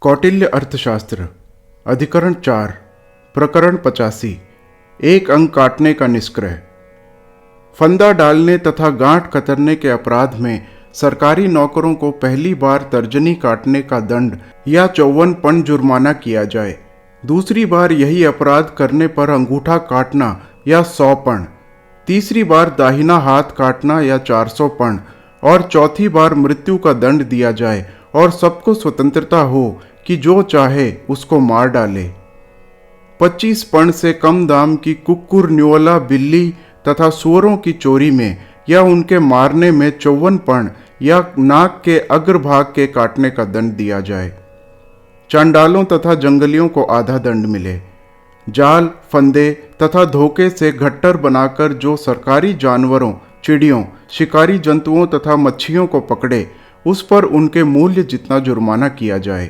कौटिल्य अर्थशास्त्र अधिकरण 4 प्रकरण 85 एक अंग काटने का निष्क्रय। फंदा डालने तथा गांठ कतरने के अपराध में सरकारी नौकरों को पहली बार तर्जनी काटने का दंड या 54 पण जुर्माना किया जाए। दूसरी बार यही अपराध करने पर अंगूठा काटना या 100 पण, तीसरी बार दाहिना हाथ काटना या 400 पण और चौथी बार मृत्यु का दंड दिया जाए और सबको स्वतंत्रता हो कि जो चाहे उसको मार डाले। 25 पण से कम दाम की कुक्कुर, न्योला, बिल्ली तथा सुअरों की चोरी में या उनके मारने में 54 पण या नाक के अग्रभाग के काटने का दंड दिया जाए। चांडालों तथा जंगलियों को आधा दंड मिले। जाल, फंदे तथा धोखे से घट्टर बनाकर जो सरकारी जानवरों, चिड़ियों, शिकारी जंतुओं तथा मच्छियों को पकड़े उस पर उनके मूल्य जितना जुर्माना किया जाए।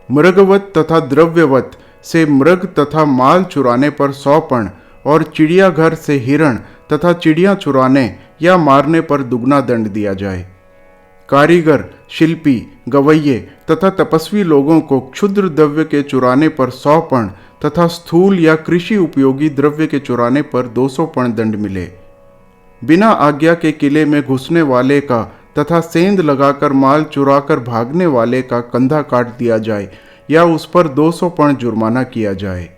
मृगवत तथा द्रव्यवत से मृग तथा माल चुराने पर 100 पण और चिड़ियाघर से हिरण तथा चिड़ियां चुराने या मारने पर दुगना दंड दिया जाए। कारीगर, शिल्पी, गवैये तथा तपस्वी लोगों को क्षुद्र द्रव्य के चुराने पर 100 पण तथा स्थूल या कृषि उपयोगी द्रव्य के चुराने पर 200 पण दंड मिले। बिना आज्ञा के किले में घुसने वाले का तथा सेंध लगाकर माल चुराकर भागने वाले का कंधा काट दिया जाए या उस पर 200 पण जुर्माना किया जाए।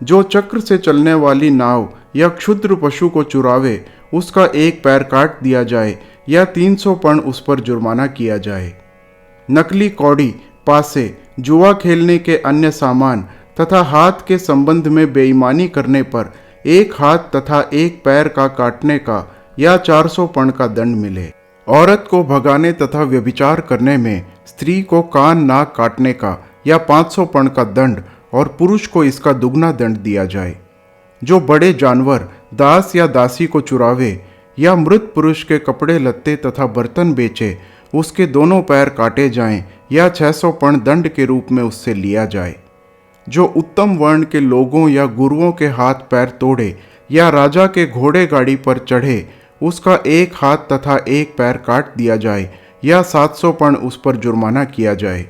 जो चक्र से चलने वाली नाव या क्षुद्र पशु को चुरावे उसका एक पैर काट दिया जाए या 300 पण उस पर जुर्माना किया जाए। नकली कौड़ी, पासे, जुआ खेलने के अन्य सामान तथा हाथ के संबंध में बेईमानी करने पर एक हाथ तथा एक पैर का काटने का या 400 पण का दंड मिले। औरत को भगाने तथा व्यभिचार करने में स्त्री को कान, नाक काटने का या 500 पण का दंड और पुरुष को इसका दुगना दंड दिया जाए। जो बड़े जानवर, दास या दासी को चुरावे या मृत पुरुष के कपड़े लत्ते तथा बर्तन बेचे उसके दोनों पैर काटे जाएं या 600 पण दंड के रूप में उससे लिया जाए। जो उत्तम वर्ण के लोगों या गुरुओं के हाथ पैर तोड़े या राजा के घोड़े गाड़ी पर चढ़े उसका एक हाथ तथा एक पैर काट दिया जाए या 700 पण उस पर जुर्माना किया जाए।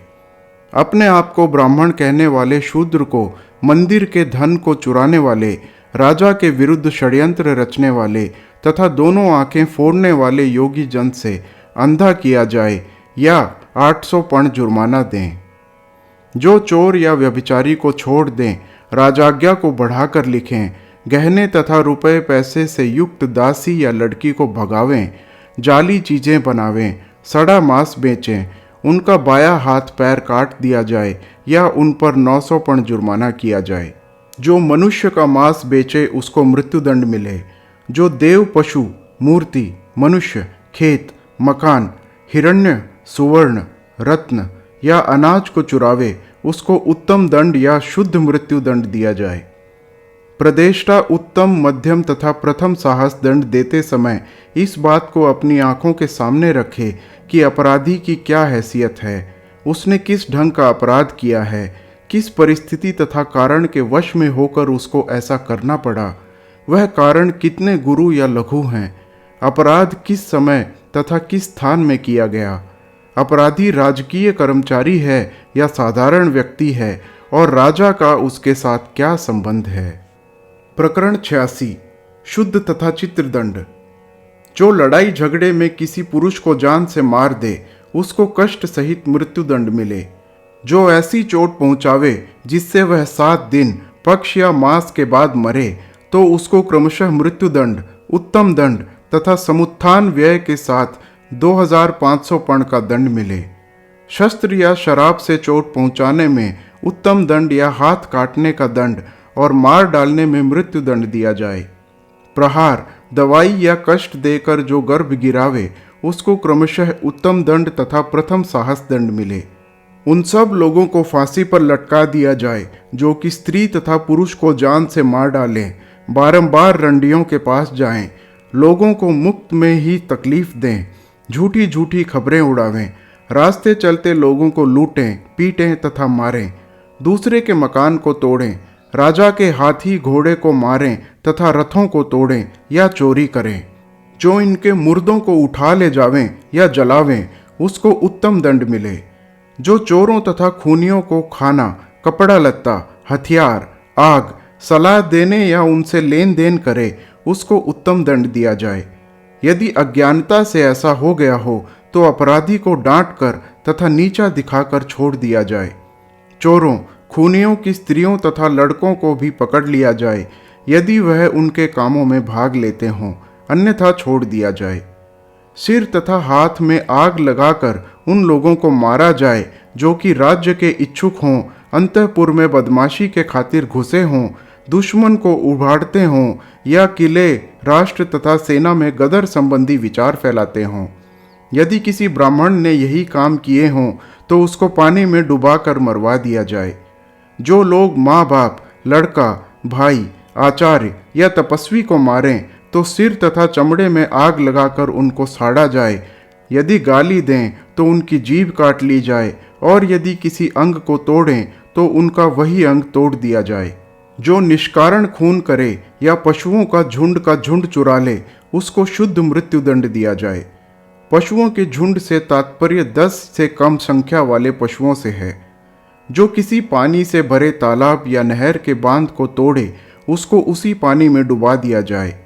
अपने आप को ब्राह्मण कहने वाले शूद्र को, मंदिर के धन को चुराने वाले, राजा के विरुद्ध षड्यंत्र रचने वाले तथा दोनों आंखें फोड़ने वाले योगी जन से अंधा किया जाए या 800 पण जुर्माना दें। जो चोर या व्यभिचारी को छोड़ दें, राजाज्ञा को बढ़ाकर लिखें, गहने तथा रुपए पैसे से युक्त दासी या लड़की को भगावें, जाली चीजें बनावें, सड़ा मांस बेचें, उनका बायां हाथ पैर काट दिया जाए या उन पर 900 पण जुर्माना किया जाए। जो मनुष्य का मांस बेचे उसको मृत्युदंड मिले। जो देव, पशु, मूर्ति, मनुष्य, खेत, मकान, हिरण्य, सुवर्ण, रत्न या अनाज को चुरावे उसको उत्तम दंड या शुद्ध मृत्यु दंड दिया जाए। प्रदेष्टा उत्तम, मध्यम तथा प्रथम साहस दंड देते समय इस बात को अपनी आंखों के सामने रखे कि अपराधी की क्या हैसियत है, उसने किस ढंग का अपराध किया है, किस परिस्थिति तथा कारण के वश में होकर उसको ऐसा करना पड़ा, वह कारण कितने गुरु या लघु हैं, अपराध किस समय तथा किस स्थान में किया गया, अपराधी राजकीय कर्मचारी है या साधारण व्यक्ति है और राजा का उसके साथ क्या संबंध है। प्रकरण 86 शुद्ध तथा चित्रदंड। जो लड़ाई झगड़े में किसी पुरुष को जान से मार दे उसको कष्ट सहित मृत्युदंड मिले। जो ऐसी चोट पहुंचावे जिससे वह 7 दिन, पक्ष या मास के बाद मरे तो उसको क्रमशः मृत्युदंड, उत्तम दंड तथा समुत्थान व्यय के साथ 2500 पण का दंड मिले। शस्त्र या शराब से चोट पहुंचाने में उत्तम दंड या हाथ काटने का दंड और मार डालने में मृत्यु दंड दिया जाए। प्रहार, दवाई या कष्ट देकर जो गर्भ गिरावे उसको क्रमशः उत्तम दंड तथा प्रथम साहस दंड मिले। उन सब लोगों को फांसी पर लटका दिया जाए जो कि स्त्री तथा पुरुष को जान से मार डालें, बारंबार रंडियों के पास जाएं, लोगों को मुफ्त में ही तकलीफ दें, झूठी झूठी खबरें उड़ावें, रास्ते चलते लोगों को लूटें, पीटें तथा मारें, दूसरे के मकान को तोड़ें, राजा के हाथी घोड़े को मारें तथा रथों को तोड़ें या चोरी करें। जो इनके मुर्दों को उठा ले जावें या जलावें उसको उत्तम दंड मिले। जो चोरों तथा खूनियों को खाना, कपड़ा लत्ता, हथियार, आग, सलाह देने या उनसे लेन देन करे, उसको उत्तम दंड दिया जाए। यदि अज्ञानता से ऐसा हो गया हो तो अपराधी को डांट कर तथा नीचा दिखाकर छोड़ दिया जाए। चोरों, खूनियों की स्त्रियों तथा लड़कों को भी पकड़ लिया जाए यदि वह उनके कामों में भाग लेते हों, अन्यथा छोड़ दिया जाए। सिर तथा हाथ में आग लगाकर उन लोगों को मारा जाए जो कि राज्य के इच्छुक हों, अंतःपुर में बदमाशी के खातिर घुसे हों, दुश्मन को उभाड़ते हों या किले, राष्ट्र तथा सेना में गदर संबंधी विचार फैलाते हों। यदि किसी ब्राह्मण ने यही काम किए हों तो उसको पानी में डुबाकर मरवा दिया जाए। जो लोग माँ बाप, लड़का, भाई, आचार्य या तपस्वी को मारें तो सिर तथा चमड़े में आग लगाकर उनको साड़ा जाए। यदि गाली दें तो उनकी जीभ काट ली जाए और यदि किसी अंग को तोड़ें तो उनका वही अंग तोड़ दिया जाए। जो निष्कारण खून करे या पशुओं का झुंड चुरा ले, उसको शुद्ध मृत्यु दंड दिया जाए। पशुओं के झुंड से तात्पर्य 10 से कम संख्या वाले पशुओं से है। जो किसी पानी से भरे तालाब या नहर के बांध को तोड़े, उसको उसी पानी में डुबा दिया जाए।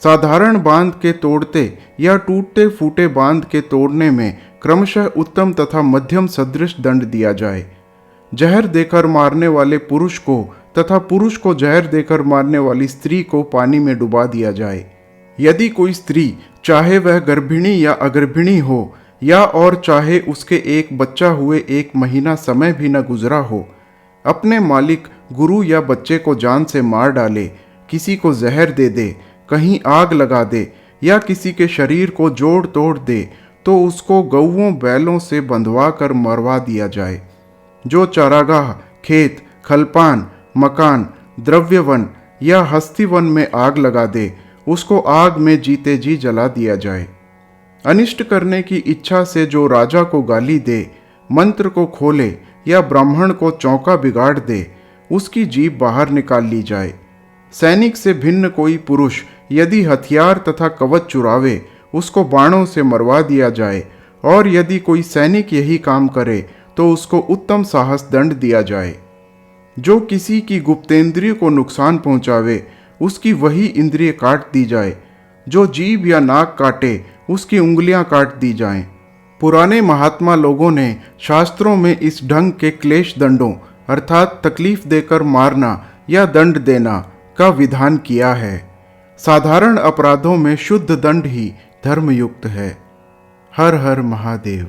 साधारण बांध के तोड़ते या टूटते फूटे बांध के तोड़ने में क्रमशः उत्तम तथा मध्यम सदृश दंड दिया जाए। जहर देकर मारने वाले पुरुष को तथा पुरुष को जहर देकर मारने वाली स्त्री को पानी में डुबा दिया जाए। यदि कोई स्त्री, चाहे वह गर्भिणी या अगर्भिणी हो, या और चाहे उसके एक बच्चा हुए 1 महीना समय भी न गुजरा हो, अपने मालिक, गुरु या बच्चे को जान से मार डाले, किसी को जहर दे दे, कहीं आग लगा दे या किसी के शरीर को जोड़ तोड़ दे, तो उसको गौओं बैलों से बंधवा कर मरवा दिया जाए। जो चारागाह, खेत, खलपान, मकान, द्रव्यवन या हस्तिवन में आग लगा दे, उसको आग में जीते जी जला दिया जाए। अनिष्ट करने की इच्छा से जो राजा को गाली दे, मंत्र को खोले या ब्राह्मण को चौका बिगाड़ दे, उसकी जीभ बाहर निकाल ली जाए। सैनिक से भिन्न कोई पुरुष यदि हथियार तथा कवच चुरावे, उसको बाणों से मरवा दिया जाए, और यदि कोई सैनिक यही काम करे तो उसको उत्तम साहस दंड दिया जाए। जो किसी की गुप्तेंद्रिय को नुकसान पहुंचावे, उसकी वही इंद्रिय काट दी जाए। जो जीभ या नाक काटे, उसकी उंगलियां काट दी जाएं। पुराने महात्मा लोगों ने शास्त्रों में इस ढंग के क्लेश दंडों अर्थात तकलीफ देकर मारना या दंड देना का विधान किया है। साधारण अपराधों में शुद्ध दंड ही धर्मयुक्त है। हर हर महादेव।